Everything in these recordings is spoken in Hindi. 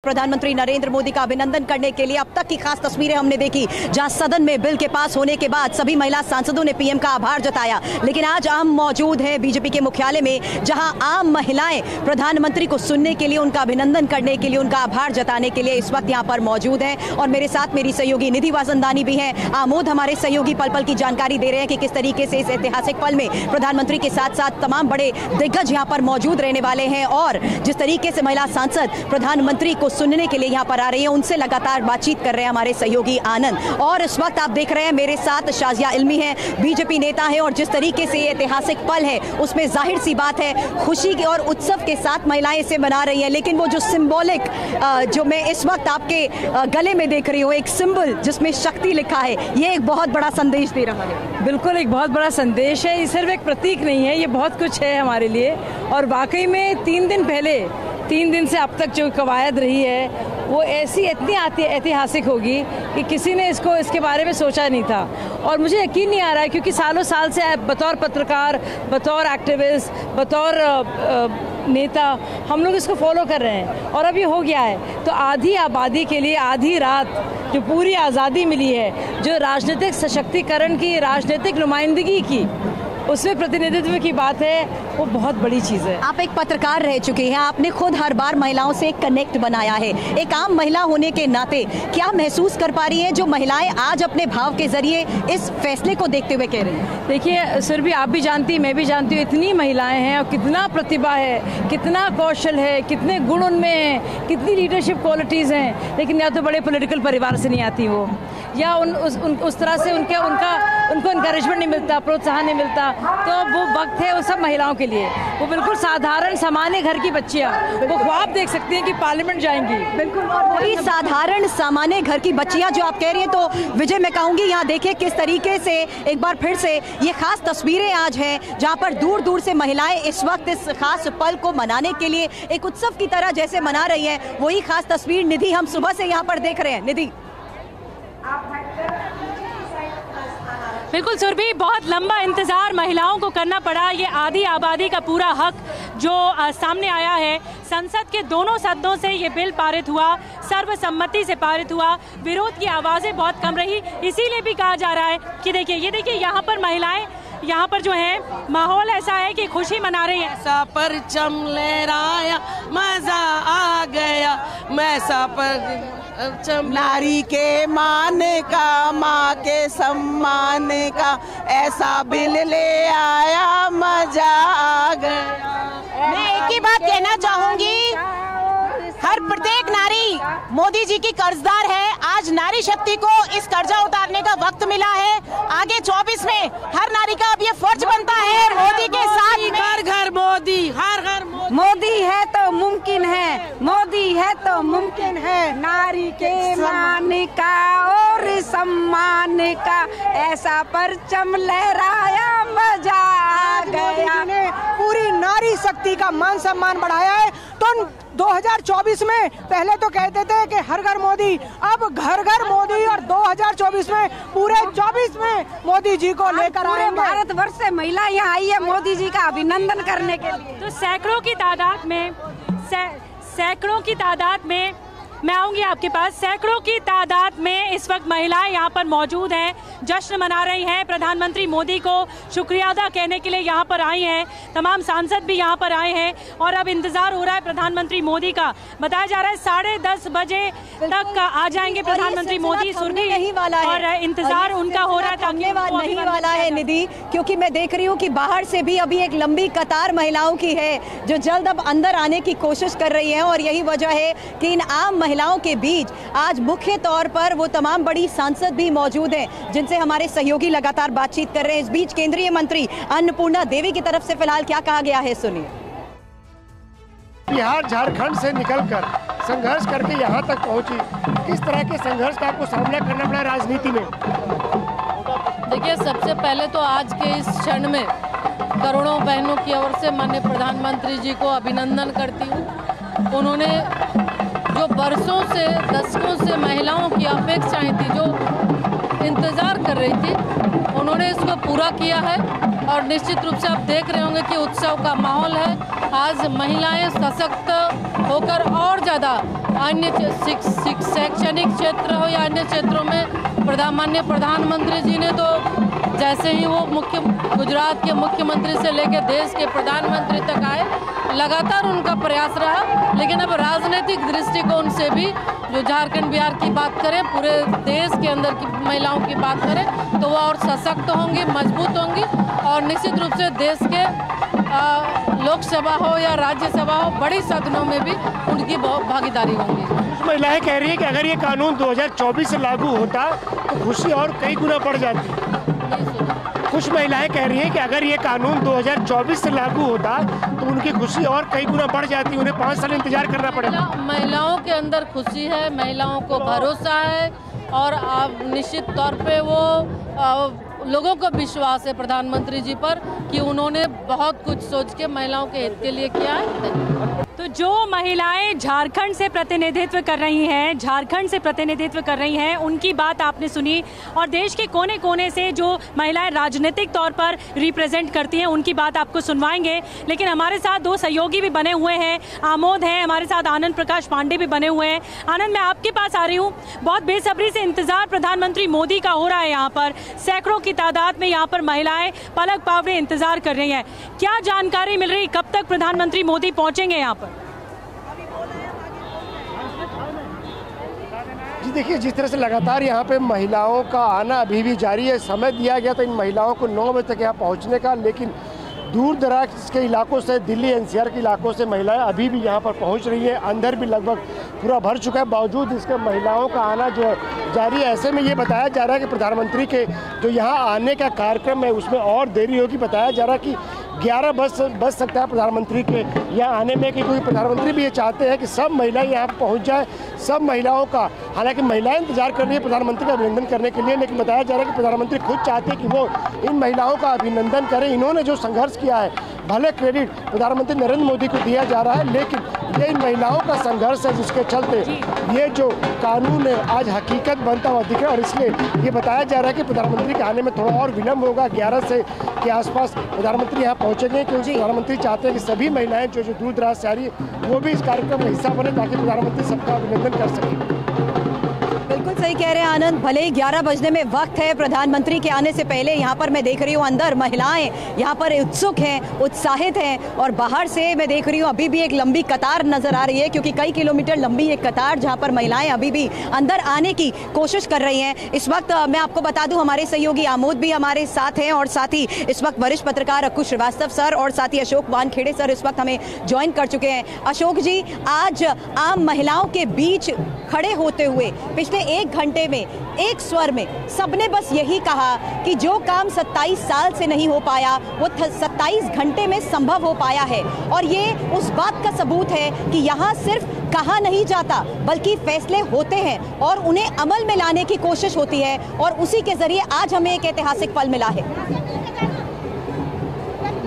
प्रधानमंत्री नरेंद्र मोदी का अभिनंदन करने के लिए। अब तक की खास तस्वीरें हमने देखी जहां सदन में बिल के पास होने के बाद सभी महिला सांसदों ने पीएम का आभार जताया, लेकिन आज हम मौजूद हैं बीजेपी के मुख्यालय में, जहां आम महिलाएं प्रधानमंत्री को सुनने के लिए, उनका अभिनंदन करने के लिए, उनका आभार जताने के लिए इस वक्त यहां पर मौजूद हैं। और मेरे साथ मेरी सहयोगी निधि वासंदानी भी हैं। आमोद हमारे सहयोगी पल पल की जानकारी दे रहे हैं कि किस तरीके से इस ऐतिहासिक पल में प्रधानमंत्री के साथ साथ तमाम बड़े दिग्गज यहां पर मौजूद रहने वाले हैं और जिस तरीके से महिला सांसद प्रधानमंत्री को सुनने के लिए यहां पर आ रही है, उनसे लगातार बातचीत कर रहे हैं हमारे सहयोगी आनंद। और इस वक्त आप देख रहे हैं मेरे साथ शाजिया इल्मी है, बीजेपी नेता है, और जिस तरीके से ये ऐतिहासिक पल है उसमें जाहिर सी बात है खुशी की और उत्सव के साथ महिलाएं इसे मना रही हैं, लेकिन वो जो सिंबॉलिक जो मैं इस वक्त आपके गले में देख रही हूँ, एक सिंबल जिसमें शक्ति लिखा है, ये एक बहुत बड़ा संदेश दे रहा है। बिल्कुल एक बहुत बड़ा संदेश है, ये सिर्फ एक प्रतीक नहीं है, ये बहुत कुछ है हमारे लिए। और वाकई में 3 दिन से अब तक जो कवायद रही है वो इतनी ऐतिहासिक होगी कि किसी ने इसके बारे में सोचा नहीं था। और मुझे यकीन नहीं आ रहा है क्योंकि सालों साल से बतौर पत्रकार, बतौर एक्टिविस्ट, बतौर नेता हम लोग इसको फॉलो कर रहे हैं और अब ये हो गया है। तो आधी आबादी के लिए आधी रात जो पूरी आज़ादी मिली है, जो राजनीतिक सशक्तिकरण की, राजनीतिक नुमाइंदगी की, उसमें प्रतिनिधित्व की बात है, वो बहुत बड़ी चीज़ है। आप एक पत्रकार रह चुके हैं, आपने खुद हर बार महिलाओं से कनेक्ट बनाया है। एक आम महिला होने के नाते क्या महसूस कर पा रही हैं जो महिलाएं आज अपने भाव के जरिए इस फैसले को देखते हुए कह रही हैं? देखिए सुरभि, आप भी जानती हैं, मैं भी जानती हूँ, इतनी महिलाएं हैं और कितना प्रतिभा है, कितना कौशल है, कितने गुण उनमें हैं, कितनी लीडरशिप क्वालिटीज़ हैं, लेकिन या तो बड़े पॉलिटिकल परिवार से नहीं आती वो, या उस तरह से उनको इनकरेजमेंट नहीं मिलता, प्रोत्साहन नहीं मिलता। तो वो वक्त है उस सब महिलाओं के लिए, वो बिल्कुल साधारण सामान्य घर की बच्चियाँ वो ख्वाब देख सकती हैं कि पार्लियामेंट जाएंगी। बिल्कुल, और वही साधारण सामान्य घर की बच्चियाँ जो आप कह रही हैं, तो विजय मैं कहूँगी यहाँ देखिए किस तरीके से एक बार फिर से ये खास तस्वीरें आज हैं जहाँ पर दूर दूर से महिलाएं इस वक्त इस खास पल को मनाने के लिए एक उत्सव की तरह जैसे मना रही हैं। वही खास तस्वीर निधि हम सुबह से यहाँ पर देख रहे हैं। निधि, बिल्कुल सुरभि, बहुत लंबा इंतज़ार महिलाओं को करना पड़ा। ये आधी आबादी का पूरा हक जो सामने आया है, संसद के दोनों सदनों से ये बिल पारित हुआ, सर्वसम्मति से पारित हुआ, विरोध की आवाज़ें बहुत कम रही। इसीलिए भी कहा जा रहा है कि देखिए, ये देखिए यहाँ पर महिलाएं, यहाँ पर जो है माहौल ऐसा है कि खुशी मना रही है। ऐसा परचम लहराया, मजा आ गया, मैसा पर नारी के मान का, माँ के सम्मान का, ऐसा बिल ले आया, मजा आ गया। मैं एक ही बात कहना चाहूंगी, हर प्रत्येक नारी मोदी जी की कर्जदार है। आज नारी शक्ति को इस कर्जा उतारने का वक्त मिला है। आगे 24 में हर नारी का अब ये फर्ज बनता है मोदी के साथ में। हर घर मोदी, हर घर मोदी है तो मुमकिन है, मोदी है तो मुमकिन है, नारी के मान का और सम्मान का, ऐसा परचम लहराया, मजा आ गया। पूरी नारी शक्ति का मान सम्मान बढ़ाया है। तो 2024 में पहले तो कहते थे कि हर घर मोदी, अब घर घर मोदी, और 2024 में पूरे 24 में मोदी जी को लेकर आएंगे। भारतवर्ष से महिला यहाँ आई है मोदी जी का अभिनंदन करने के लिए। तो सैकड़ों की तादाद में मैं आऊंगी आपके पास। सैकड़ों की तादाद में इस वक्त महिलाएं यहाँ पर मौजूद हैं, जश्न मना रही हैं, प्रधानमंत्री मोदी को शुक्रिया अदा कहने के लिए यहाँ पर आई हैं। तमाम सांसद भी यहाँ पर आए हैं और अब इंतजार हो रहा है प्रधानमंत्री मोदी का। बताया जा रहा है 10:30 बजे तक आ जाएंगे प्रधानमंत्री मोदी। सुरभि नहीं वाला है और इंतजार उनका हो रहा है, नहीं वाला है निधि, क्योंकि मैं देख रही हूँ कि बाहर से भी अभी एक लंबी कतार महिलाओं की है जो जल्द अब अंदर आने की कोशिश कर रही है। और यही वजह है कि इन आम महिलाओं के बीच आज मुख्य तौर पर वो तमाम बड़ी सांसद भी मौजूद हैं जिनसे हमारे सहयोगी लगातार बातचीत कर रहे हैं। इस बीच केंद्रीय मंत्री अन्नपूर्णा देवी की तरफ से फिलहाल क्या कहा गया है, सुनिए। बिहार झारखंड से निकलकर संघर्ष करके यहाँ तक पहुंची, किस तरह के संघर्ष का आपको सामना करना पड़ा राजनीति में? देखिए, सबसे पहले तो आज के इस क्षण में करोड़ों बहनों की ओर से माननीय प्रधानमंत्री जी को अभिनंदन करती हूँ। उन्होंने जो बरसों से, दशकों से महिलाओं की अपेक्षाएं थी, जो इंतज़ार कर रही थी, उन्होंने इसको पूरा किया है। और निश्चित रूप से आप देख रहे होंगे कि उत्सव का माहौल है। आज महिलाएं सशक्त होकर और ज़्यादा अन्य शैक्षणिक क्षेत्र हो या अन्य क्षेत्रों में माननीय प्रधानमंत्री जी ने तो जैसे ही वो गुजरात के मुख्यमंत्री से लेकर देश के प्रधानमंत्री तक आए, लगातार उनका प्रयास रहा। लेकिन अब राजनीतिक दृष्टिकोण से भी जो झारखंड बिहार की बात करें, पूरे देश के अंदर की महिलाओं की बात करें तो वो और सशक्त होंगी, मजबूत होंगी और निश्चित रूप से देश के लोकसभा हो या राज्यसभा हो, बड़ी सदनों में भी उनकी बहुत भागीदारी होगी। कुछ महिलाएं कह रही है कि अगर ये कानून 2024 से लागू होता तो खुशी और कई गुना बढ़ जाती। कुछ महिलाएं कह रही हैं कि अगर ये कानून 2024 से लागू होता तो उनकी खुशी और कई गुना बढ़ जाती, उन्हें 5 साल इंतजार करना पड़ेगा। महिलाओं के अंदर खुशी है, महिलाओं को भरोसा है और निश्चित तौर पे वो लोगों को विश्वास है प्रधानमंत्री जी पर कि उन्होंने बहुत कुछ सोच के महिलाओं के हित के लिए किया है। तो जो महिलाएं झारखंड से प्रतिनिधित्व कर रही हैं, उनकी बात आपने सुनी और देश के कोने कोने से जो महिलाएं राजनीतिक तौर पर रिप्रेजेंट करती हैं उनकी बात आपको सुनवाएंगे। लेकिन हमारे साथ 2 सहयोगी भी बने हुए हैं, आमोद हैं, हमारे साथ आनंद प्रकाश पांडे भी बने हुए हैं। आनंद, मैं आपके पास आ रही हूँ। बहुत बेसब्री से इंतजार प्रधानमंत्री मोदी का हो रहा है। यहाँ पर सैकड़ों की तादाद में यहाँ पर महिलाएं पलक पावड़े इंतजार कर रही हैं। क्या जानकारी मिल रही, कब तक प्रधानमंत्री मोदी पहुंचेंगे यहाँ पर? जी देखिए, जिस तरह से लगातार यहाँ पे महिलाओं का आना अभी भी जारी है। समय दिया गया था इन महिलाओं को 9 बजे तक यहाँ पहुँचने का, लेकिन दूर दराज के इलाकों से, दिल्ली एनसीआर के इलाकों से महिलाएं अभी भी यहाँ पर पहुँच रही हैं। अंदर भी लगभग पूरा भर चुका है, बावजूद इसके महिलाओं का आना जो है जारी है। ऐसे में ये बताया जा रहा है कि प्रधानमंत्री के जो यहाँ आने का कार्यक्रम है उसमें और देरी होगी। बताया जा रहा है कि 11 बज सकता है प्रधानमंत्री के यहाँ आने में, कि क्योंकि प्रधानमंत्री भी ये चाहते हैं कि सब महिलाएं यहाँ पहुँच जाए। सब महिलाओं का, हालांकि महिलाएं इंतजार कर रही है प्रधानमंत्री का अभिनंदन करने के लिए, लेकिन बताया जा रहा है कि प्रधानमंत्री खुद चाहते हैं कि वो इन महिलाओं का अभिनंदन करें। इन्होंने जो संघर्ष किया है, भले क्रेडिट प्रधानमंत्री नरेंद्र मोदी को दिया जा रहा है, लेकिन ये इन महिलाओं का संघर्ष है जिसके चलते ये जो कानून है आज हकीकत बनता हुआ दिख रहा है। और इसलिए ये बताया जा रहा है कि प्रधानमंत्री के आने में थोड़ा और विलम्ब होगा। 11 से के आसपास प्रधानमंत्री यहाँ पहुँचेंगे, क्योंकि प्रधानमंत्री चाहते हैं कि सभी महिलाएं जो दूर दराज से आ रही है वो भी इस कार्यक्रम का हिस्सा बने, ताकि प्रधानमंत्री सबका अभिनंदन कर सकें। बिल्कुल सही कह रहे हैं आनंद, भले ही 11 बजने में वक्त है प्रधानमंत्री के आने से पहले। यहाँ पर मैं देख रही हूँ अंदर महिलाएं यहाँ पर उत्सुक हैं, उत्साहित हैं और बाहर से मैं देख रही हूँ अभी भी एक लंबी कतार नजर आ रही है, क्योंकि कई किलोमीटर लंबी एक कतार जहाँ पर महिलाएं अभी भी अंदर आने की कोशिश कर रही हैं। इस वक्त मैं आपको बता दूं, हमारे सहयोगी आमोद भी हमारे साथ हैं और साथ ही इस वक्त वरिष्ठ पत्रकार अक्कू श्रीवास्तव सर और साथ ही अशोक वानखेड़े सर इस वक्त हमें ज्वाइन कर चुके हैं। अशोक जी, आज आम महिलाओं के बीच खड़े होते हुए पिछले 1 घंटे में एक स्वर में सबने बस यही कहा कि जो काम 27 साल से नहीं हो पाया वो 27 घंटे में संभव हो पाया है। और ये उस बात का सबूत है कि यहाँ सिर्फ कहा नहीं जाता बल्कि फैसले होते हैं और उन्हें अमल में लाने की कोशिश होती है, और उसी के जरिए आज हमें एक ऐतिहासिक पल मिला है।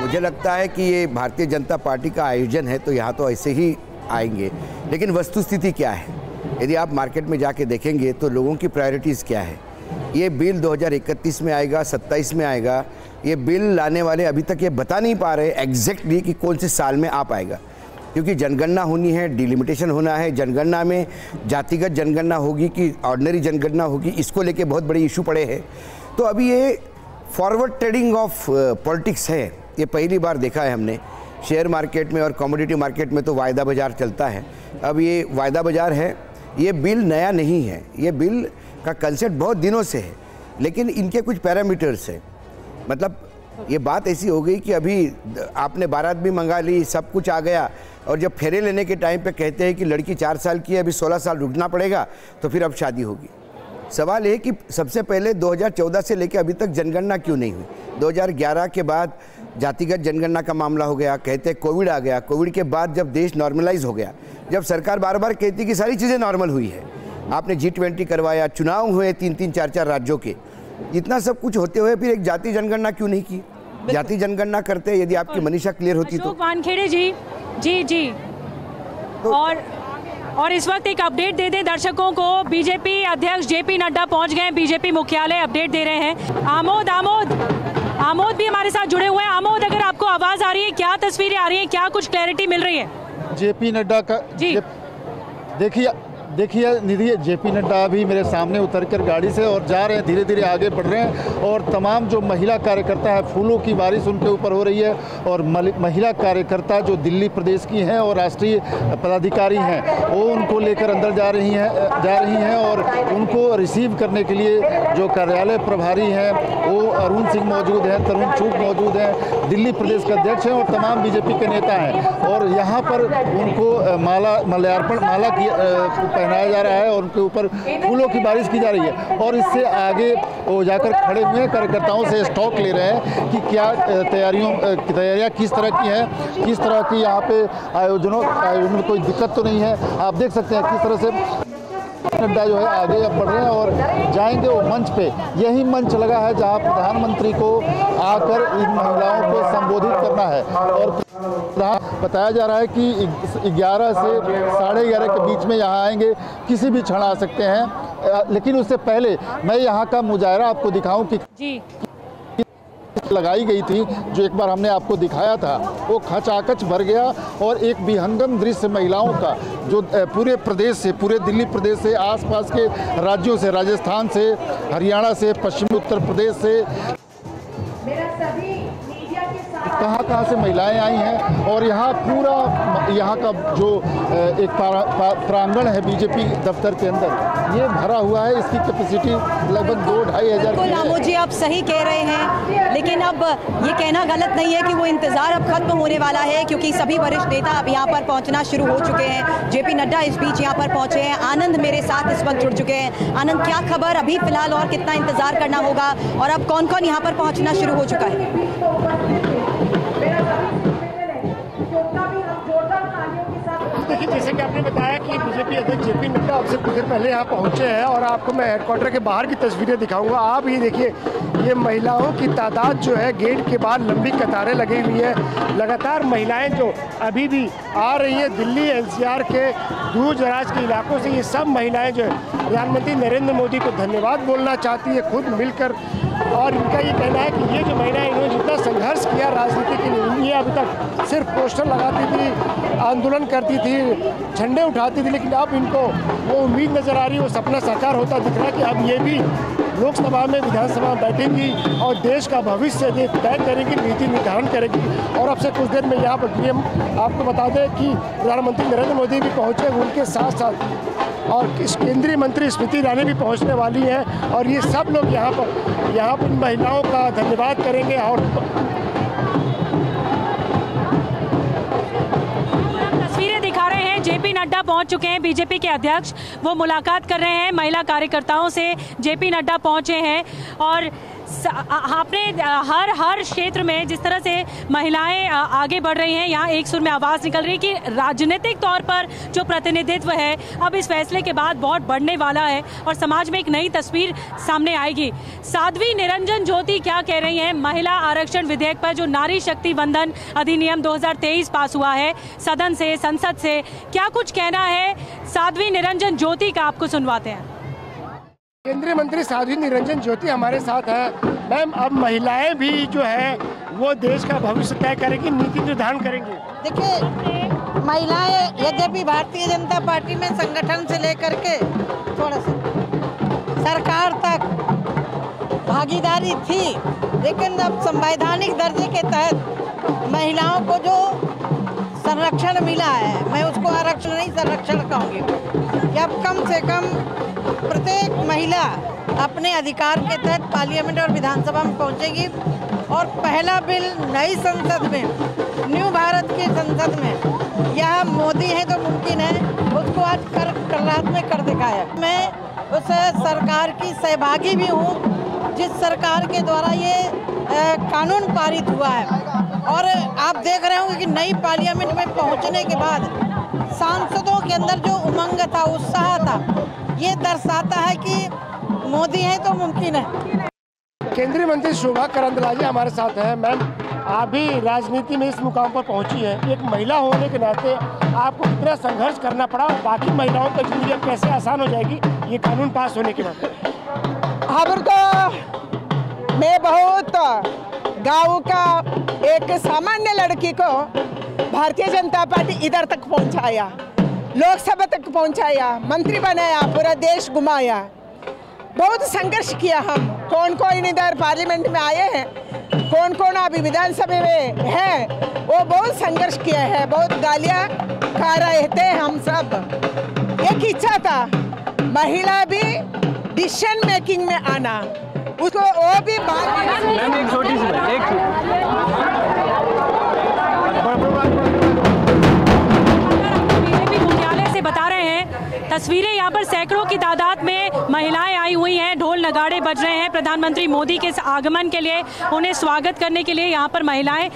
मुझे लगता है कि ये भारतीय जनता पार्टी का आयोजन है, तो यहाँ तो ऐसे ही आएंगे, लेकिन वस्तुस्थिति क्या है? यदि आप मार्केट में जाके देखेंगे तो लोगों की प्रायोरिटीज़ क्या है। ये बिल 2031 में आएगा, 27 में आएगा। ये बिल लाने वाले अभी तक ये बता नहीं पा रहे एग्जैक्टली कि कौन से साल में आ पाएगा, क्योंकि जनगणना होनी है, डिलिमिटेशन होना है। जनगणना में जातिगत जनगणना होगी कि ऑर्डिनरी जनगणना होगी, इसको लेके बहुत बड़े इशू पड़े हैं। तो अभी ये फॉरवर्ड ट्रेडिंग ऑफ पॉलिटिक्स है, ये पहली बार देखा है हमने। शेयर मार्केट में और कमोडिटी मार्केट में तो वायदा बाजार चलता है, अब ये वायदा बाजार है। ये बिल नया नहीं है, ये बिल का कंसेप्ट बहुत दिनों से है, लेकिन इनके कुछ पैरामीटर्स हैं। मतलब ये बात ऐसी हो गई कि अभी आपने बारात भी मंगा ली, सब कुछ आ गया, और जब फेरे लेने के टाइम पे कहते हैं कि लड़की 4 साल की है, अभी 16 साल रुकना पड़ेगा, तो फिर अब शादी होगी। सवाल है कि सबसे पहले 2014 से लेकर अभी तक जनगणना क्यों नहीं हुई? 2011 के बाद जातिगत जनगणना का मामला हो गया, कहते हैं कोविड आ गया, कोविड के बाद जब देश नॉर्मलाइज हो गया, जब सरकार बार बार कहती कि सारी चीज़ें नॉर्मल हुई है, आपने G20 करवाया, चुनाव हुए 3-3, 4-4 राज्यों के, इतना सब कुछ होते हुए फिर एक जाति जनगणना क्यों नहीं की? जाति जनगणना करते यदि आपकी मनीषा क्लियर होती तो। वानखेड़े जी जी तो और इस वक्त एक अपडेट दे दे दर्शकों को, बीजेपी अध्यक्ष JP नड्डा पहुंच गए, बीजेपी मुख्यालय अपडेट दे रहे हैं। आमोद भी हमारे साथ जुड़े हुए हैं। आमोद, अगर आपको आवाज आ रही है, क्या तस्वीरें आ रही हैं, क्या कुछ क्लैरिटी मिल रही है? JP नड्डा का देखिए निधि, जेपी नड्डा भी मेरे सामने उतर कर गाड़ी से और जा रहे हैं, धीरे धीरे आगे बढ़ रहे हैं और तमाम जो महिला कार्यकर्ता है, फूलों की बारिश उनके ऊपर हो रही है और महिला कार्यकर्ता जो दिल्ली प्रदेश की हैं और राष्ट्रीय पदाधिकारी हैं वो उनको लेकर अंदर जा रही हैं और उनको रिसीव करने के लिए जो कार्यालय प्रभारी हैं वो अरुण सिंह मौजूद हैं, तरुण चूक मौजूद हैं, दिल्ली प्रदेश के अध्यक्ष हैं और तमाम बीजेपी के नेता हैं और यहाँ पर उनको माला पहनाया जा रहा है और उनके ऊपर फूलों की बारिश की जा रही है और इससे आगे वो जाकर खड़े हुए कार्यकर्ताओं से स्टॉक ले रहे हैं कि क्या तैयारियां किस तरह की हैं, किस तरह की यहाँ पे आयोजन में कोई दिक्कत तो नहीं है। आप देख सकते हैं किस तरह से नड्डा जो है आगे अब बढ़ रहे हैं और जाएंगे वो मंच पे। यही मंच लगा है जहां प्रधानमंत्री को आकर इन महिलाओं को संबोधित करना है और बताया जा रहा है कि 11 से 11:30 के बीच में यहाँ आएंगे, किसी भी क्षण आ सकते हैं। लेकिन उससे पहले मैं यहाँ का मुजाहरा आपको दिखाऊं कि जी लगाई गई थी, जो एक बार हमने आपको दिखाया था, वो खचाखच भर गया और एक विहंगम दृश्य महिलाओं का जो पूरे प्रदेश से, पूरे दिल्ली प्रदेश से, आसपास के राज्यों से, राजस्थान से, हरियाणा से, पश्चिमी उत्तर प्रदेश से, कहाँ से महिलाएं आई हैं और यहाँ पूरा यहाँ का जो एक प्रांगण है बीजेपी दफ्तर के अंदर ये भरा हुआ है। इसकी कैपेसिटी लगभग 2-2.5 हज़ार की है। रामू जी आप सही कह रहे हैं, लेकिन अब ये कहना गलत नहीं है कि वो इंतजार अब खत्म होने वाला है, क्योंकि सभी वरिष्ठ नेता अब यहाँ पर पहुँचना शुरू हो चुके हैं। जेपी नड्डा इस बीच यहाँ पर पहुँचे हैं। आनंद मेरे साथ इस वक्त जुड़ चुके हैं। आनंद, क्या खबर अभी फिलहाल और कितना इंतजार करना होगा और अब कौन कौन यहाँ पर पहुँचना शुरू हो चुका है? देखिए, जैसे कि आपने बताया कि बीजेपी अध्यक्ष जेपी नड्डा अब से कुछ देर पहले यहाँ पहुँचे हैं और आपको मैं हेडक्वार्टर के बाहर की तस्वीरें दिखाऊंगा। आप ये देखिए, ये महिलाओं की तादाद जो है गेट के बाहर लंबी कतारें लगी हुई है। लगातार महिलाएं जो अभी भी आ रही हैं दिल्ली एनसीआर के दूर दराज के इलाकों से, ये सब महिलाएं जो है प्रधानमंत्री नरेंद्र मोदी को धन्यवाद बोलना चाहती है खुद मिलकर। और इनका ये कहना है कि ये जो महिलाएं, इन्होंने जितना संघर्ष किया राजनीति के लिए, ये अभी तक सिर्फ पोस्टर लगाती थी, आंदोलन करती थी, झंडे उठाती थी, लेकिन अब इनको वो उम्मीद नज़र आ रही है, वो सपना साकार होता दिख रहा है कि अब ये भी लोकसभा में, विधानसभा में बैठेंगी और देश का भविष्य तय करेंगी, नीति निर्धारण करेंगी। और अब से कुछ देर में यहाँ पर पीएम, आपको बता दें कि प्रधानमंत्री नरेंद्र मोदी भी पहुँचे, उनके साथ साथ और केंद्रीय मंत्री स्मृति ईरानी भी पहुँचने वाली हैं और ये सब लोग यहाँ पर महिलाओं का धन्यवाद करेंगे। और तस्वीरें दिखा रहे हैं, जेपी नड्डा पहुंच चुके हैं, बीजेपी के अध्यक्ष, वो मुलाकात कर रहे हैं महिला कार्यकर्ताओं से। जेपी नड्डा पहुंचे हैं और आपने हर क्षेत्र में जिस तरह से महिलाएं आगे बढ़ रही हैं, यहाँ एक सुर में आवाज़ निकल रही है कि राजनीतिक तौर पर जो प्रतिनिधित्व है अब इस फैसले के बाद बहुत बढ़ने वाला है और समाज में एक नई तस्वीर सामने आएगी। साध्वी निरंजन ज्योति क्या कह रही हैं महिला आरक्षण विधेयक पर, जो नारी शक्ति वंदन अधिनियम 2023 पास हुआ है सदन से, संसद से, क्या कुछ कहना है साध्वी निरंजन ज्योति का, आपको सुनवाते हैं। केंद्रीय मंत्री साध्वी निरंजन ज्योति हमारे साथ है। मैम, अब महिलाएं भी जो है वो देश का भविष्य तय करेंगी, नीति निर्धारण करेंगी। देखिए, महिलाएं यद्यपि भारतीय जनता पार्टी में संगठन से लेकर के थोड़ा सा सरकार तक भागीदारी थी, लेकिन अब संवैधानिक दर्जे के तहत महिलाओं को जो संरक्षण मिला है, मैं उसको आरक्षण नहीं संरक्षण कहूँगी, कि अब कम से कम प्रत्येक महिला अपने अधिकार के तहत पार्लियामेंट और विधानसभा में पहुंचेगी और पहला बिल नई संसद में, न्यू भारत की संसद में, यह मोदी है तो मुमकिन है, उसको आज कल रात में कर दिखाया। मैं उस सरकार की सहभागी भी हूँ जिस सरकार के द्वारा ये कानून पारित हुआ है। और आप देख रहे होंगे कि नई पार्लियामेंट में पहुँचने के बाद सांसदों के अंदर जो उमंग था, उत्साह था, ये दर्शाता है कि मोदी है तो मुमकिन है। केंद्रीय मंत्री शोभा करंदलाजे हमारे साथ हैं। मैम, आप भी राजनीति में इस मुकाम पर पहुंची है, एक महिला होने के नाते आपको कितना संघर्ष करना पड़ा और बाकी महिलाओं की जिंदगी कैसे आसान हो जाएगी ये कानून पास होने के बाद? मैं बहुत गाँव का एक सामान्य लड़की को भारतीय जनता पार्टी इधर तक पहुंचाया, लोकसभा तक पहुंचाया, मंत्री बनाया, पूरा देश घुमाया। बहुत संघर्ष किया हम। कौन कौन इधर पार्लियामेंट में आए हैं, कौन कौन अभी विधानसभा में है, वो बहुत संघर्ष किया है, बहुत गालियाँ खा रहे थे हम सब। एक इच्छा था महिला भी डिसीजन मेकिंग में आना, उसको वो भी एक छोटी सी बता रहे हैं, तस्वीरें यहाँ पर सैकड़ों की तादाद में महिलाएं आई हुई हैं, ढोल नगाड़े बज रहे हैं। प्रधानमंत्री मोदी के आगमन के लिए, उन्हें स्वागत करने के लिए यहाँ पर महिलाएं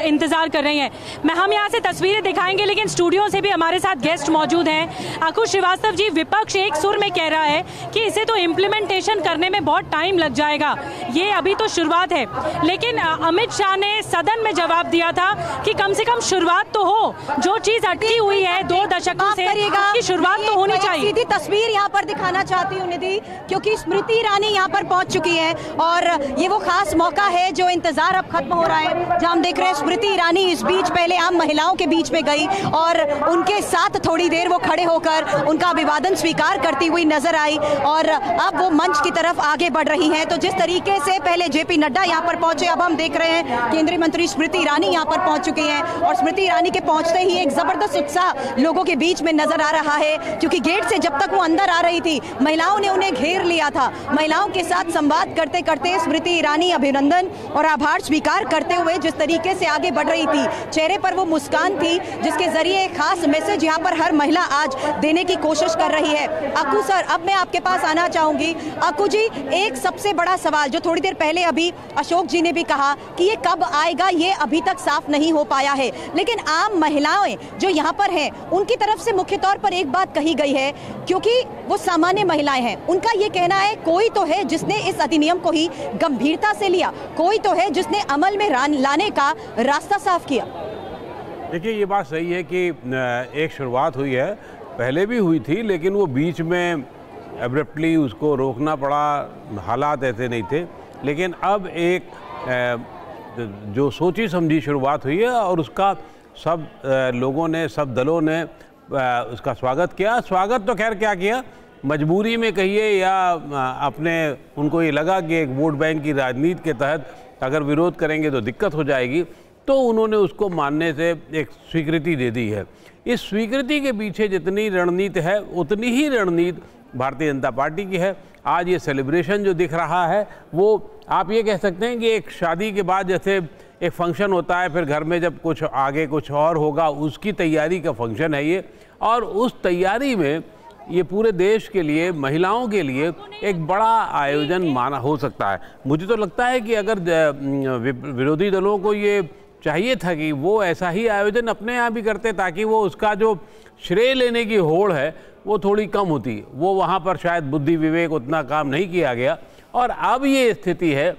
इंतजार कर रही हैं। हम यहाँ से तस्वीरें दिखाएंगे, लेकिन स्टूडियो से भी हमारे साथ गेस्ट मौजूद हैं। अंकुश श्रीवास्तव जी, विपक्ष एक सुर में कह रहा है कि इसे तो इम्प्लीमेंटेशन करने में बहुत टाइम लग जाएगा, ये अभी तो शुरुआत है। लेकिन अमित शाह ने सदन में जवाब दिया था कि कम से कम शुरुआत तो हो, जो चीज अटकी हुई है 2 दशकों से, की शुरुआत तो होनी चाहिए। सीधी तस्वीर यहाँ पर दिखाना चाहती हूँ निधि, क्योंकि स्मृति ईरानी यहाँ पर पहुँच चुकी हैं और ये वो खास मौका है जो इंतजार अब खत्म हो रहा है, जहाँ हम देख रहे हैं स्मृति ईरानी इस बीच पहले आम महिलाओं के बीच में गई और उनके साथ थोड़ी देर वो खड़े होकर उनका अभिवादन स्वीकार करती हुई नजर आई और अब वो मंच की तरफ आगे बढ़ रही है। तो जिस तरीके से पहले जेपी नड्डा यहाँ पर पहुंचे, अब हम देख रहे हैं केंद्रीय मंत्री स्मृति ईरानी यहाँ पर पहुंच चुकी हैं और स्मृति ईरानी के पहुंचते ही एक जबरदस्त उत्साह लोगों के बीच में नजर आ रहा है, क्योंकि गेट से जब तक वो अंदर आ रही थी महिलाओं ने उन्हें घेर लिया था। महिलाओं के साथ संवाद करते करते स्मृति ईरानी अभिनंदन और आभार स्वीकार करते हुए जिस तरीके से आगे बढ़ रही थी, चेहरे पर वो मुस्कान थी जिसके जरिए एक खास मैसेज यहाँ पर हर महिला आज देने की कोशिश कर रही है। अक्कू सर, अब मैं आपके पास आना चाहूंगी। अक्कू जी, एक सबसे बड़ा सवाल जो थोड़ी देर पहले अभी अशोक जी ने भी कहा कि ये कब आएगा, ये अभी तक साफ नहीं हो पाया है, लेकिन आम महिलाएं जो यहाँ पर हैं उनकी तरफ से मुख्य तौर पर एक बात कही गई है, क्योंकि वो सामान्य महिलाएं हैं, उनका ये कहना है कोई तो है जिसने इस अधिनियम को ही गंभीरता से लिया, कोई तो है जिसने अमल में लाने का रास्ता साफ किया। देखिए, ये बात सही है कि एक शुरुआत हुई है, पहले भी हुई थी, लेकिन वो बीच में एब्रप्टली उसको रोकना पड़ा, हालात ऐसे नहीं थे। लेकिन अब एक जो सोची समझी शुरुआत हुई है और उसका सब लोगों ने, सब दलों ने उसका स्वागत किया। स्वागत तो खैर क्या किया, मजबूरी में कहिए या अपने उनको ये लगा कि एक वोट बैंक की राजनीति के तहत अगर विरोध करेंगे तो दिक्कत हो जाएगी, तो उन्होंने उसको मानने से एक स्वीकृति दे दी है। इस स्वीकृति के पीछे जितनी रणनीति है उतनी ही रणनीति भारतीय जनता पार्टी की है। आज ये सेलिब्रेशन जो दिख रहा है वो आप ये कह सकते हैं कि एक शादी के बाद जैसे एक फंक्शन होता है, फिर घर में जब कुछ आगे कुछ और होगा उसकी तैयारी का फंक्शन है ये, और उस तैयारी में ये पूरे देश के लिए, महिलाओं के लिए एक बड़ा आयोजन माना हो सकता है। मुझे तो लगता है कि अगर विरोधी दलों को ये चाहिए था कि वो ऐसा ही आयोजन अपने यहाँ भी करते, ताकि वो उसका जो श्रेय लेने की होड़ है वो थोड़ी कम होती। वो वहाँ पर शायद बुद्धि विवेक उतना काम नहीं किया गया, और अब ये स्थिति है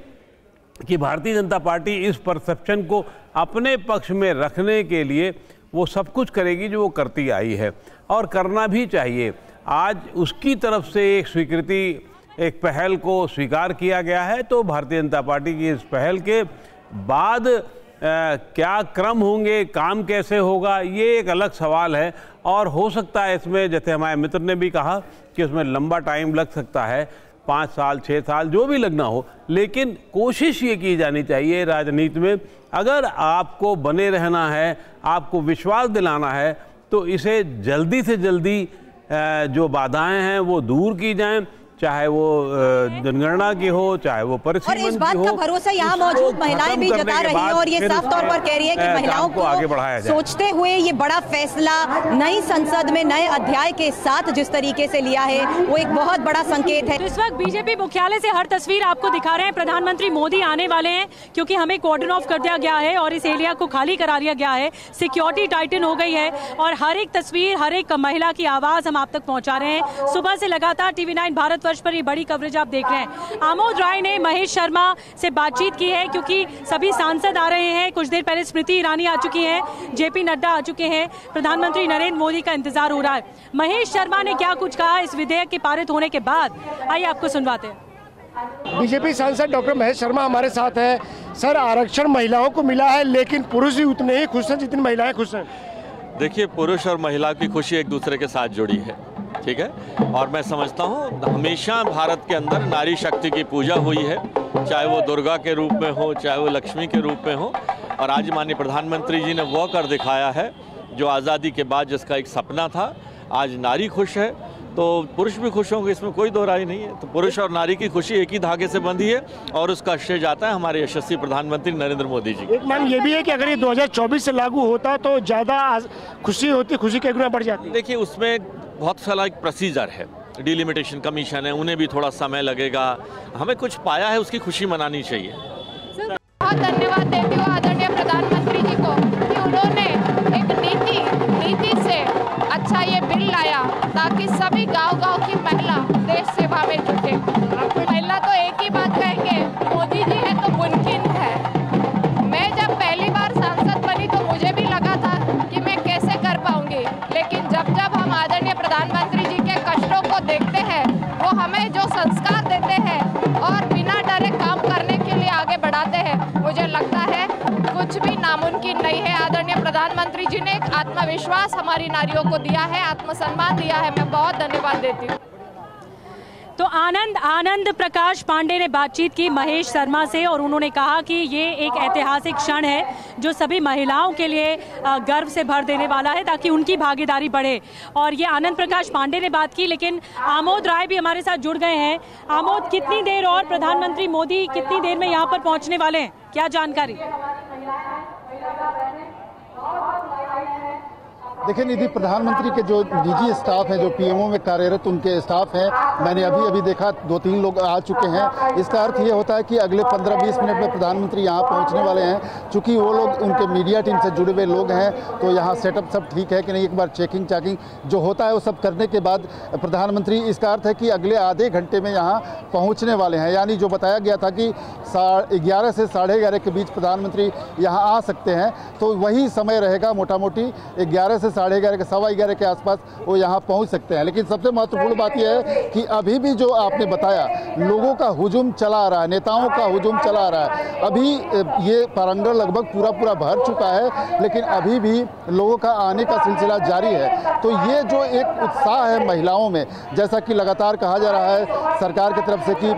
कि भारतीय जनता पार्टी इस परसेप्शन को अपने पक्ष में रखने के लिए वो सब कुछ करेगी जो वो करती आई है, और करना भी चाहिए। आज उसकी तरफ से एक स्वीकृति, एक पहल को स्वीकार किया गया है, तो भारतीय जनता पार्टी की इस पहल के बाद क्या क्रम होंगे, काम कैसे होगा, ये एक अलग सवाल है। और हो सकता है इसमें, जैसे हमारे मित्र ने भी कहा कि उसमें लंबा टाइम लग सकता है, 5 साल 6 साल जो भी लगना हो, लेकिन कोशिश ये की जानी चाहिए राजनीति में, अगर आपको बने रहना है, आपको विश्वास दिलाना है, तो इसे जल्दी से जल्दी जो बाधाएं हैं वो दूर की जाएं, चाहे वो जनगणना की हो, चाहे वो परिसीमन की हो। और इस बात का भरोसा यहाँ मौजूद महिलाएं भी जता रही हैं और ये साफ तौर पर कह रही है कि महिलाओं को आगे बढ़ाया जाए। सोचते हुए ये बड़ा फैसला नई संसद में नए अध्याय के साथ जिस तरीके से लिया है वो एक बहुत बड़ा संकेत है। तो इस वक्त बीजेपी मुख्यालय से हर तस्वीर आपको दिखा रहे हैं। प्रधानमंत्री मोदी आने वाले हैं, क्योंकि हमें कॉर्डन ऑफ कर दिया गया है और इस एरिया को खाली करा दिया गया है, सिक्योरिटी टाइटन हो गई है, और हर एक तस्वीर, हर एक महिला की आवाज हम आप तक पहुंचा रहे हैं। सुबह से लगातार TV9 भारत पर ये बड़ी कवरेज आप देख रहे हैं। आमोद राय ने महेश शर्मा से बातचीत की है, क्योंकि सभी सांसद आ रहे हैं। कुछ देर पहले स्मृति ईरानी आ चुकी हैं, जेपी नड्डा आ चुके हैं, प्रधानमंत्री नरेंद्र मोदी का इंतजार हो रहा है। महेश शर्मा ने क्या कुछ कहा इस विधेयक के पारित होने के बाद, आइए आपको सुनवाते हैं। बीजेपी सांसद डॉक्टर महेश शर्मा हमारे साथ हैं। सर, आरक्षण महिलाओं को मिला है, लेकिन पुरुष भी उतने ही खुश हैं जितनी महिलाएं खुश हैं। देखिए, पुरुष और महिला की खुशी एक दूसरे के साथ जुड़ी है, ठीक है। और मैं समझता हूँ हमेशा भारत के अंदर नारी शक्ति की पूजा हुई है, चाहे वो दुर्गा के रूप में हो, चाहे वो लक्ष्मी के रूप में हो। और आज माननीय प्रधानमंत्री जी ने वो कर दिखाया है जो आज़ादी के बाद जिसका एक सपना था। आज नारी खुश है तो पुरुष भी खुश होंगे, इसमें कोई दो राय नहीं है। तो पुरुष और नारी की खुशी एक ही धागे से बंधी है और उसका श्रेय जाता है हमारे यशस्वी प्रधानमंत्री नरेंद्र मोदी जी। एक मैम ये भी है कि अगर ये 2024 से लागू होता तो ज़्यादा खुशी होती, खुशी के गुना बढ़ जाती। देखिए, उसमें बहुत सारा एक प्रोसीजर है, डिलिमिटेशन कमीशन है, उन्हें भी थोड़ा समय लगेगा। हमें कुछ पाया है, उसकी खुशी मनानी चाहिए। बहुत धन्यवाद देती हूँ आदरणीय प्रधानमंत्री जी को कि उन्होंने एक नीति से अच्छा ये बिल लाया ताकि सभी गांव-गांव की महिला देश सेवा में जुटे। महिला तो एक ही बात कहेंगे, मोदी जी है तो मुमकिन है। मैं जब पहली बार सांसद बनी तो मुझे भी लगा था कि मैं कैसे कर पाऊंगी, लेकिन जब हम आदरणीय प्रधानमंत्री जी के कष्टों को देखते हैं, वो हमें जो संस्कार देते हैं और बिना डरे काम करने के लिए आगे बढ़ाते हैं, मुझे लगता है कुछ भी नामुमकिन नहीं है। आदरणीय प्रधानमंत्री जी ने एक आत्मविश्वास हमारी नारियों को दिया है, आत्मसम्मान दिया है। मैं बहुत धन्यवाद देती हूँ। तो आनंद प्रकाश पांडे ने बातचीत की महेश शर्मा से और उन्होंने कहा कि ये एक ऐतिहासिक क्षण है जो सभी महिलाओं के लिए गर्व से भर देने वाला है ताकि उनकी भागीदारी बढ़े। और ये आनंद प्रकाश पांडे ने बात की, लेकिन आमोद राय भी हमारे साथ जुड़ गए हैं। आमोद, कितनी देर और प्रधानमंत्री मोदी कितनी देर में यहाँ पर पहुँचने वाले हैं, क्या जानकारी? देखिए निधि, प्रधानमंत्री के जो निजी स्टाफ है, जो पीएमओ में कार्यरत उनके स्टाफ हैं, मैंने अभी देखा 2-3 लोग आ चुके हैं। इसका अर्थ ये होता है कि अगले 15-20 मिनट में प्रधानमंत्री यहाँ पहुँचने वाले हैं। चूँकि वो लोग उनके मीडिया टीम से जुड़े हुए लोग हैं तो यहाँ सेटअप सब ठीक है कि नहीं, एक बार चेकिंग जो होता है वो सब करने के बाद प्रधानमंत्री, इसका अर्थ है कि अगले आधे घंटे में यहाँ पहुँचने वाले हैं। यानी जो बताया गया था कि 11 से 11:30 के बीच प्रधानमंत्री यहाँ आ सकते हैं, तो वही समय रहेगा। मोटा मोटी 11 से 11:30 सवा 11 के आसपास वो यहाँ पहुँच सकते हैं। लेकिन सबसे महत्वपूर्ण बात यह है कि अभी भी जो आपने बताया, लोगों का हुजूम चला आ रहा है, नेताओं का हुजूम चला आ रहा है। अभी ये प्रांगण लगभग पूरा भर चुका है, लेकिन अभी भी लोगों का आने का सिलसिला जारी है। तो ये जो एक उत्साह है महिलाओं में, जैसा कि लगातार कहा जा रहा है सरकार की तरफ से कि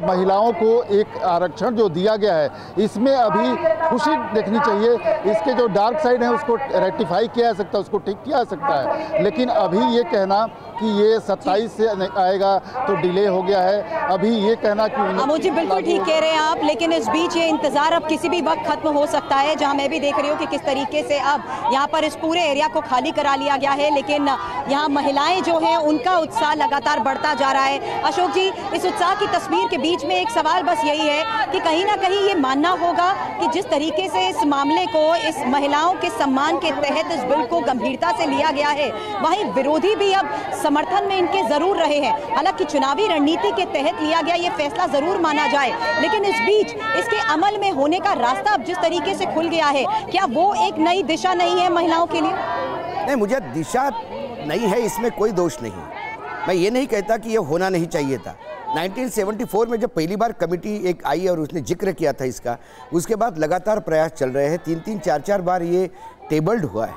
महिलाओं को एक आरक्षण जो दिया गया है, इसमें अभी खुशी देखनी चाहिए। इसके जो डार्क साइड है उसको रेक्टिफाई किया जा सकता है, उसको ठीक किया जा सकता है। लेकिन अभी ये कहना कि ये 27 से आएगा तो डिले हो गया है, अभी ये कहना कि आमोद जी बिल्कुल ठीक कह रहे हैं आप, लेकिन इस बीच ये इंतजार अब किसी भी वक्त खत्म हो सकता है। जहां मैं भी देख रही हूँ कि किस तरीके से अब यहाँ पर इस पूरे एरिया को खाली करा लिया गया है, लेकिन यहाँ महिलाएं जो हैं उनका उत्साह लगातार बढ़ता जा रहा है। अशोक जी, इस उत्साह की तस्वीर के बीच में एक सवाल बस यही है कि कहीं ना कहीं ये मानना होगा कि जिस तरीके से इस मामले को, इस महिलाओं के सम्मान के तहत इस बिल को गंभीरता से लिया गया है, वहीं विरोधी भी अब समर्थन में इनके जरूर रहे हैं। हालांकि चुनावी रणनीति के तहत लिया गया ये फैसला जरूर माना जाए, लेकिन इस बीच इसके अमल में होने का रास्ता अब जिस तरीके से खुल गया है, क्या वो एक नई दिशा नहीं है महिलाओं के लिए? नहीं, मुझे दिशा नहीं है, इसमें कोई दोष नहीं। मैं ये नहीं कहता कि ये होना नहीं चाहिए था। 1974 में जब पहली बार कमेटी एक आई और उसने जिक्र किया था इसका, उसके बाद लगातार प्रयास चल रहे हैं। 3-3, 4-4 बार ये टेबल्ड हुआ है।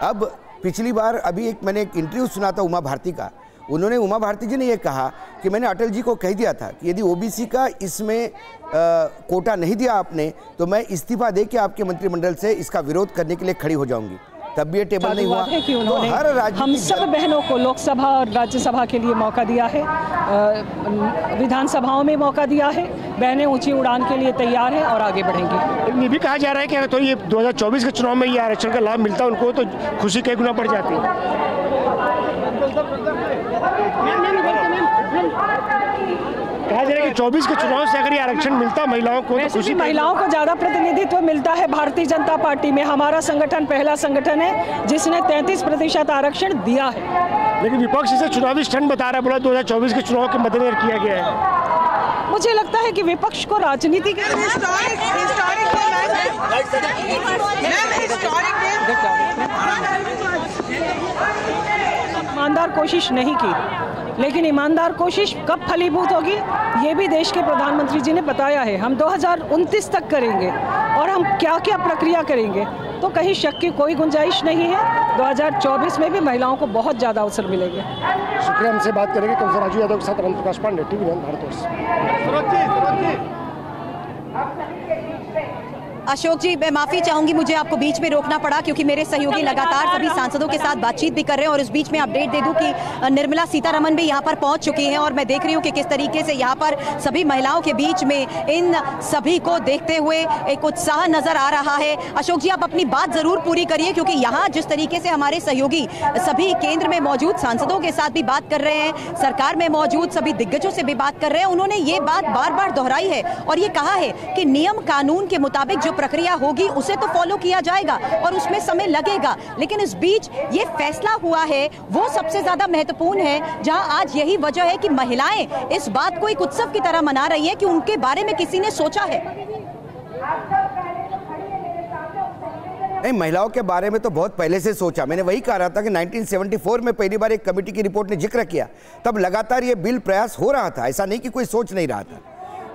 अब पिछली बार अभी मैंने एक इंटरव्यू सुना था उमा भारती का, उमा भारती जी ने ये कहा कि मैंने अटल जी को कह दिया था कि यदि ओबीसी का इसमें कोटा नहीं दिया आपने तो मैं इस्तीफा दे के आपके मंत्रिमंडल से इसका विरोध करने के लिए खड़ी हो जाऊंगी। तब भी ये टेबल नहीं हुआ है कि उन्होंने हम सब बहनों को लोकसभा और राज्यसभा के लिए मौका दिया है, विधानसभाओं में मौका दिया है। बहनें ऊंची उड़ान के लिए तैयार हैं और आगे बढ़ेंगी। ये भी कहा जा रहा है कि तो ये 2024 के चुनाव में ये आरक्षण का लाभ मिलता है उनको तो खुशी कई गुना बढ़ जाती है। कहा जा रहा है कि 24 के चुनाव से अगर ये आरक्षण मिलता महिलाओं को तो खुशी। महिलाओं को ज़्यादा प्रतिनिधित्व मिलता है भारतीय जनता पार्टी में। हमारा संगठन पहला संगठन है जिसने 33% आरक्षण दिया है। लेकिन विपक्ष इसे चुनावी स्टंट बता रहा है, बोला 2024 के चुनाव के मद्देनजर किया गया है। मुझे लगता है कि विपक्ष को राजनीति के ईमानदार कोशिश नहीं की, लेकिन ईमानदार कोशिश कब फलीभूत होगी ये भी देश के प्रधानमंत्री जी ने बताया है। हम 2029 तक करेंगे और हम क्या क्या प्रक्रिया करेंगे, तो कहीं शक की कोई गुंजाइश नहीं है। 2024 में भी महिलाओं को बहुत ज़्यादा अवसर मिलेंगे। शुक्रिया। हमसे बात करेंगे कैंसर राजू यादव के साथ अनंत प्रकाश पांडे, टीवी भारतवर्ष। अशोक जी, मैं माफी चाहूंगी, मुझे आपको बीच में रोकना पड़ा क्योंकि मेरे सहयोगी लगातार सभी सांसदों के साथ बातचीत भी कर रहे हैं और इस बीच में अपडेट दे दूं कि निर्मला सीतारमण भी यहां पर पहुंच चुकी हैं और मैं देख रही हूं कि किस तरीके से यहां पर सभी महिलाओं के बीच में इन सभी को देखते हुए एक उत्साह नजर आ रहा है। अशोक जी, आप अपनी बात जरूर पूरी करिए क्योंकि यहाँ जिस तरीके से हमारे सहयोगी सभी केंद्र में मौजूद सांसदों के साथ भी बात कर रहे हैं, सरकार में मौजूद सभी दिग्गजों से भी बात कर रहे हैं, उन्होंने ये बात बार बार दोहराई है और ये कहा है कि नियम कानून के मुताबिक जो प्रक्रिया होगी उसे तो फॉलो किया जाएगा और उसमें समय लगेगा, लेकिन इस बीच ये फैसला हुआ है वो सबसे ज्यादा महत्वपूर्ण है, जहां आज यही वजह है कि महिलाएं इस बात को एक उत्सव की तरह मना रही है कि उनके बारे में किसी ने सोचा है। नहीं, महिलाओं के बारे में तो बहुत पहले से सोचा। मैंने वही कहा रहा था कि 1974 में पहली बार एक कमेटी की रिपोर्ट ने जिक्र किया, तब लगातार ये बिल प्रयास हो रहा था, ऐसा नहीं कि कोई सोच नहीं रहा था।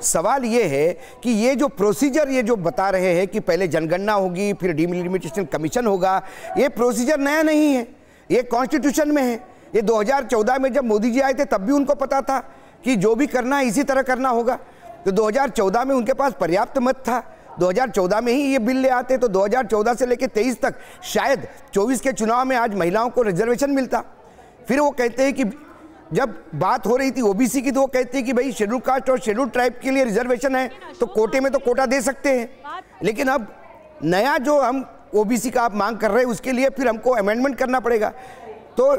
सवाल ये है कि ये जो प्रोसीजर ये जो बता रहे हैं कि पहले जनगणना होगी फिर डिलिमिटेशन कमीशन होगा, ये प्रोसीजर नया नहीं है, ये कॉन्स्टिट्यूशन में है। ये 2014 में जब मोदी जी आए थे तब भी उनको पता था कि जो भी करना है इसी तरह करना होगा, तो 2014 में उनके पास पर्याप्त मत था, 2014 में ही ये बिल ले आते तो 2014 से लेकर 23 तक शायद 24 के चुनाव में आज महिलाओं को रिजर्वेशन मिलता। फिर वो कहते हैं कि जब बात हो रही थी ओबीसी की तो वो कहते हैं कि भाई शेड्यूल कास्ट और शेड्यूल ट्राइब के लिए रिजर्वेशन है तो कोटे में तो कोटा दे सकते हैं, लेकिन अब नया जो हम ओबीसी का आप मांग कर रहे हैं उसके लिए फिर हमको अमेंडमेंट करना पड़ेगा। तो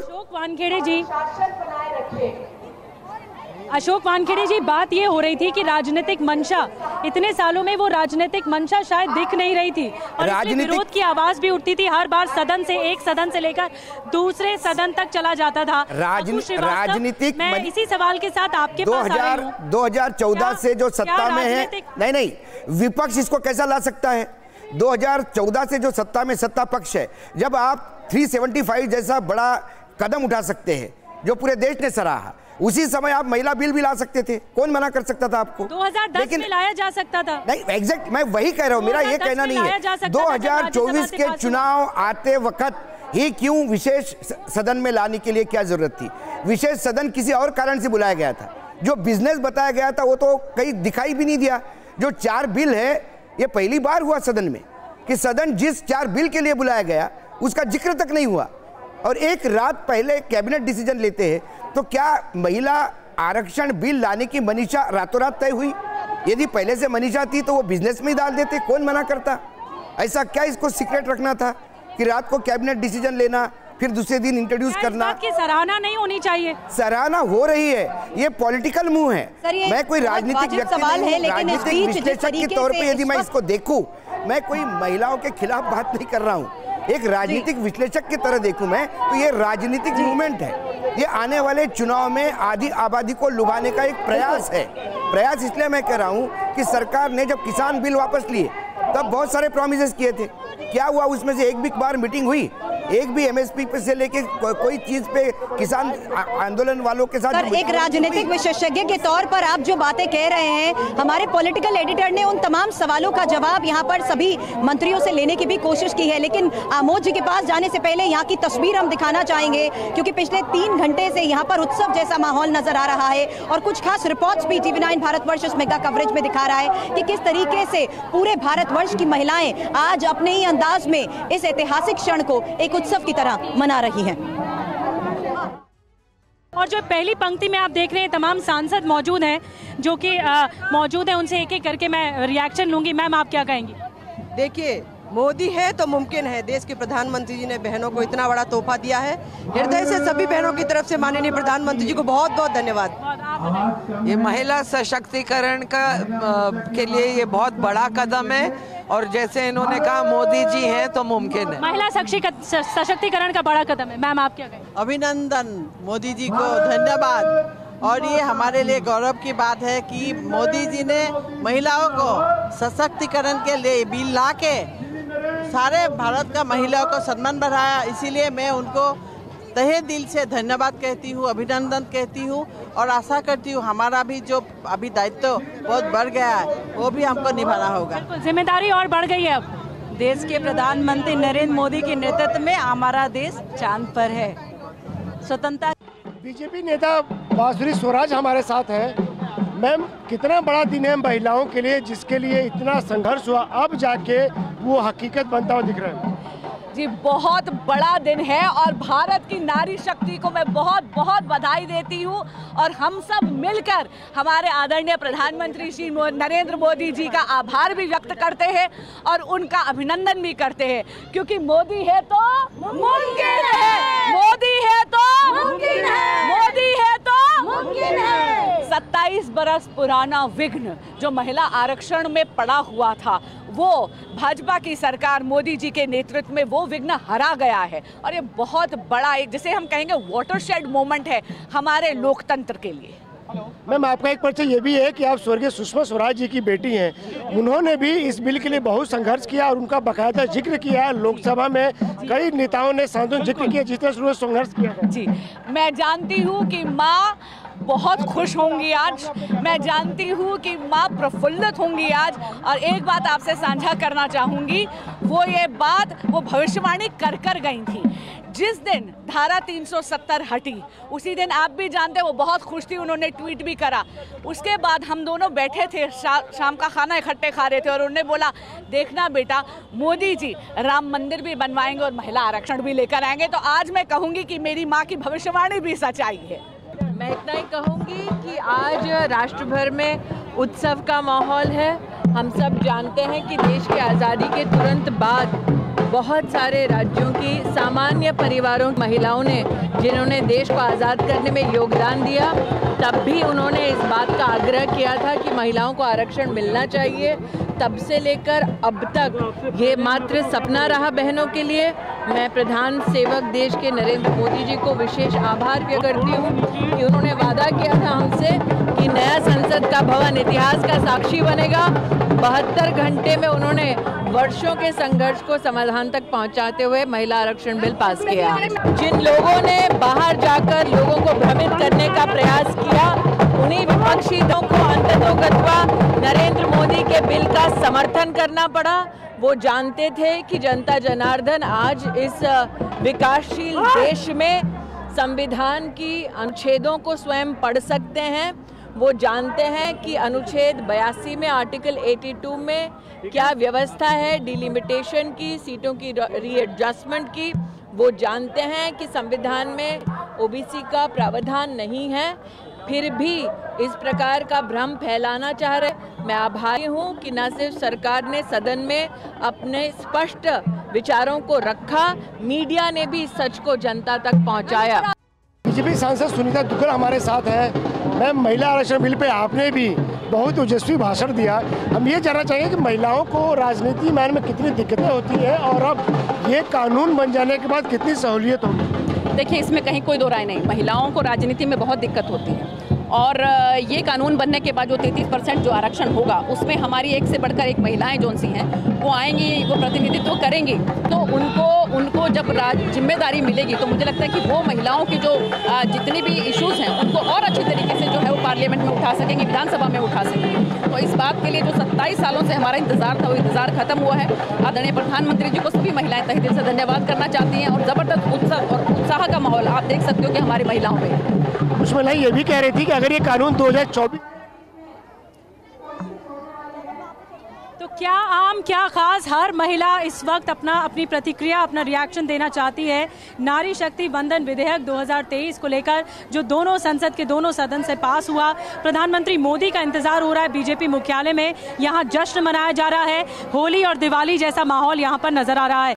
अशोक वानखेड़े जी, बात ये हो रही थी कि राजनीतिक मंशा, इतने सालों में वो राजनीतिक मंशा शायद दिख नहीं रही थी और विरोध की आवाज भी उठती थी, हर बार सदन से एक सदन से लेकर दूसरे सदन तक चला जाता था। राजनीतिक मैं इसी सवाल के साथ आपके पास आ रही हूं। 2014 से जो सत्ता में है, नहीं विपक्ष इसको कैसा ला सकता है? 2014 से जो सत्ता में सत्ता पक्ष है, जब आप 375 जैसा बड़ा कदम उठा सकते हैं जो पूरे देश ने सराहा, उसी समय आप महिला बिल भी ला सकते थे, कौन मना कर सकता था आपको? 2010 में लाया जा सकता था। नहीं, एग्जैक्ट मैं वही कह रहा हूँ, मेरा ये कहना नहीं है 2024 के चुनाव आते वक्त ही क्यों विशेष सदन में लाने के लिए क्या जरूरत थी? विशेष सदन किसी और कारण से बुलाया गया था, जो बिजनेस बताया गया था वो तो कहीं दिखाई भी नहीं दिया। जो 4 बिल है, ये पहली बार हुआ सदन में कि सदन जिस 4 बिल के लिए बुलाया गया उसका जिक्र तक नहीं हुआ और एक रात पहले कैबिनेट डिसीजन लेते हैं। तो क्या महिला आरक्षण बिल लाने की मनीषा रातों रात तय हुई? यदि पहले से मनीषा थी तो वो बिजनेस में ही डाल देते, कौन मना करता? ऐसा क्या इसको सीक्रेट रखना था कि रात को कैबिनेट डिसीजन लेना फिर दूसरे दिन इंट्रोड्यूस करना? की सराहना नहीं होनी चाहिए। सराहना हो रही है, ये पॉलिटिकल मूव है। मैं कोई राजनीतिक व्यक्ति नहीं हूं, राजनीतिक विश्लेषक के तौर पे यदि मैं इसको देखूं, मैं कोई महिलाओं के खिलाफ बात नहीं कर रहा हूं, एक राजनीतिक विश्लेषक की तरह देखूं मैं, तो ये राजनीतिक मूवमेंट है। ये आने वाले चुनाव में आधी आबादी को लुभाने का एक प्रयास है। प्रयास इसलिए मैं कह रहा हूं कि सरकार ने जब किसान बिल वापस लिए तब बहुत सारे प्रॉमिसेस किए थे, क्या हुआ? उसमें से एक भी बार मीटिंग हुई? एक भी एमएसपी पे से लेके कोई चीज पे किसान आंदोलन वालों के साथ? एक राजनीतिक विशेषज्ञ के तौर पर आप जो बातें कह रहे हैं, हमारे पॉलिटिकल एडिटर ने उन तमाम सवालों का जवाब यहाँ पर सभी मंत्रियों से लेने की भी कोशिश की है, लेकिन आमोद जी के पास जाने से पहले यहाँ की तस्वीर हम दिखाना चाहेंगे क्योंकि पिछले 3 घंटे से यहाँ पर उत्सव जैसा माहौल नजर आ रहा है और कुछ खास रिपोर्ट्स भी TV9 भारतवर्ष इस मेगा कवरेज में दिखा रहा है कि किस तरीके से पूरे भारतवर्ष की महिलाएं आज अपने ही अंदाज में इस ऐतिहासिक क्षण को एक उत्सव की तरह मना रही हैं। और जो पहली पंक्ति में आप देख रहे हैं तमाम सांसद मौजूद हैं जो कि मौजूद हैं, उनसे एक एक करके मैं रिएक्शन लूंगी। मैम, आप क्या कहेंगी? देखिए, मोदी है तो मुमकिन है। देश के प्रधानमंत्री जी ने बहनों को इतना बड़ा तोहफा दिया है। हृदय से सभी बहनों की तरफ से माननीय प्रधानमंत्री जी को बहुत बहुत धन्यवाद। ये महिला सशक्तिकरण के लिए ये बहुत बड़ा कदम है और जैसे इन्होंने कहा मोदी जी हैं तो मुमकिन है। महिला सशक्तिकरण का बड़ा कदम है। मैम, आप क्या कहेंगे? अभिनंदन मोदी जी को, धन्यवाद। और ये हमारे लिए गौरव की बात है कि मोदी जी ने महिलाओं को सशक्तिकरण के लिए बिल ला के सारे भारत का महिलाओं को सम्मान बढ़ाया। इसीलिए मैं उनको तहे दिल से धन्यवाद कहती हूँ, अभिनंदन कहती हूँ और आशा करती हूँ हमारा भी जो अभी दायित्व बहुत बढ़ गया है वो भी हमको निभाना होगा। जिम्मेदारी और बढ़ गई है अब। देश के प्रधानमंत्री नरेंद्र मोदी के नेतृत्व में हमारा देश चांद पर है। स्वतंत्रता। बीजेपी नेता बांसुरी स्वराज हमारे साथ है। मैम, कितना बड़ा दिन है महिलाओं के लिए, जिसके लिए इतना संघर्ष हुआ, अब जाके वो हकीकत बनता हुआ दिख रहा है। जी, बहुत बड़ा दिन है और भारत की नारी शक्ति को मैं बहुत बहुत बधाई देती हूँ और हम सब मिलकर हमारे आदरणीय प्रधानमंत्री श्री नरेंद्र मोदी जी का आभार भी व्यक्त करते हैं और उनका अभिनंदन भी करते हैं, क्योंकि मोदी है तो मुमकिन है, मोदी है तो मुमकिन है, मोदी है तो मुमकिन है। 27 बरस पुराना विघ्न जो महिला आरक्षण में पड़ा हुआ था, वो भाजपा की सरकार मोदी जी के नेतृत्व में वो विघ्न हरा गया है और ये बहुत बड़ा एक, जिसे हम कहेंगे वाटरशेड मोमेंट है हमारे लोकतंत्र के लिए। मैम, आपका एक परिचय ये भी है कि आप स्वर्गीय सुषमा स्वराज जी की बेटी हैं। उन्होंने भी इस बिल के लिए बहुत संघर्ष किया और उनका बाकायदा जिक्र किया है लोकसभा में। कई नेताओं ने सांसदों जिक्र किया जिस तरह से उन्होंने संघर्ष किया। जी, मैं जानती हूँ कि माँ बहुत खुश होंगी आज, मैं जानती हूँ कि माँ प्रफुल्लित होंगी आज। और एक बात आपसे साझा करना चाहूँगी, वो ये बात वो भविष्यवाणी कर गई थी। जिस दिन धारा 370 हटी उसी दिन आप भी जानते वो बहुत खुश थी, उन्होंने ट्वीट भी करा। उसके बाद हम दोनों बैठे थे, शाम का खाना इकट्ठे खा रहे थे और उन्होंने बोला, देखना बेटा, मोदी जी राम मंदिर भी बनवाएंगे और महिला आरक्षण भी लेकर आएंगे। तो आज मैं कहूँगी कि मेरी माँ की भविष्यवाणी भी सच्चाई है। मैं इतना ही कहूँगी कि आज राष्ट्र भर में उत्सव का माहौल है। हम सब जानते हैं कि देश की आज़ादी के तुरंत बाद बहुत सारे राज्यों की सामान्य परिवारों की महिलाओं ने, जिन्होंने देश को आज़ाद करने में योगदान दिया, तब भी उन्होंने इस बात का आग्रह किया था कि महिलाओं को आरक्षण मिलना चाहिए। तब से लेकर अब तक ये मात्र सपना रहा बहनों के लिए। मैं प्रधान सेवक देश के नरेंद्र मोदी जी को विशेष आभार व्यक्त करती हूँ कि उन्होंने वादा किया था हमसे कि नया संसद का भवन इतिहास का साक्षी बनेगा। 72 घंटे में उन्होंने वर्षों के संघर्ष को समाधान तक पहुंचाते हुए महिला आरक्षण बिल पास किया। जिन लोगों ने बाहर जाकर लोगों को भ्रमित करने का प्रयास किया, उन्हीं विपक्षी दलों को अंततोगत्वा नरेंद्र मोदी के बिल का समर्थन करना पड़ा। वो जानते थे कि जनता जनार्दन आज इस विकासशील देश में संविधान की अनुच्छेदों को स्वयं पढ़ सकते हैं। वो जानते हैं कि अनुच्छेद 82 में आर्टिकल 82 में क्या व्यवस्था है डिलिमिटेशन की, सीटों की रीएडजस्टमेंट की। वो जानते हैं कि संविधान में ओबीसी का प्रावधान नहीं है, फिर भी इस प्रकार का भ्रम फैलाना चाह रहे। मैं आभारी हूँ कि न सिर्फ सरकार ने सदन में अपने स्पष्ट विचारों को रखा, मीडिया ने भी सच को जनता तक पहुँचाया। बीजेपी सांसद सुनीता दुग्गल हमारे साथ है। मैम, महिला आरक्षण बिल पे आपने भी बहुत ओजस्वी भाषण दिया। हम ये जानना चाहेंगे कि महिलाओं को राजनीति में कितनी दिक्कतें होती हैं और अब ये कानून बन जाने के बाद कितनी सहूलियत होगी। देखिए, इसमें कहीं कोई दो राय नहीं, महिलाओं को राजनीति में बहुत दिक्कत होती है और ये कानून बनने के बाद जो 33% जो आरक्षण होगा, उसमें हमारी एक से बढ़कर एक महिलाएं जो सी हैं वो आएंगी, वो प्रतिनिधित्व करेंगी, तो उनको जब जिम्मेदारी मिलेगी तो मुझे लगता है कि वो महिलाओं की जो जितनी भी इश्यूज़ हैं उनको और अच्छे तरीके से जो है वो पार्लियामेंट में उठा सकेंगी, विधानसभा में उठा सकेंगी। तो इस बात के लिए जो 27 सालों से हमारा इंतजार था वो इंतजार खत्म हुआ है। आदरणीय प्रधानमंत्री जी को सभी महिलाएं तहे दिल से धन्यवाद करना चाहती हैं और ज़बरदस्त उत्साह का माहौल आप देख सकते हो कि हमारी महिलाओं में। उसमें नहीं ये भी कह रही थी कि अगर ये कानून 2024 तो क्या आम क्या खास, हर महिला इस वक्त अपनी प्रतिक्रिया, अपना रिएक्शन देना चाहती है नारी शक्ति वंदन विधेयक 2023 को लेकर, जो दोनों संसद के दोनों सदन से पास हुआ। प्रधानमंत्री मोदी का इंतजार हो रहा है बीजेपी मुख्यालय में, यहाँ जश्न मनाया जा रहा है, होली और दिवाली जैसा माहौल यहाँ पर नजर आ रहा है।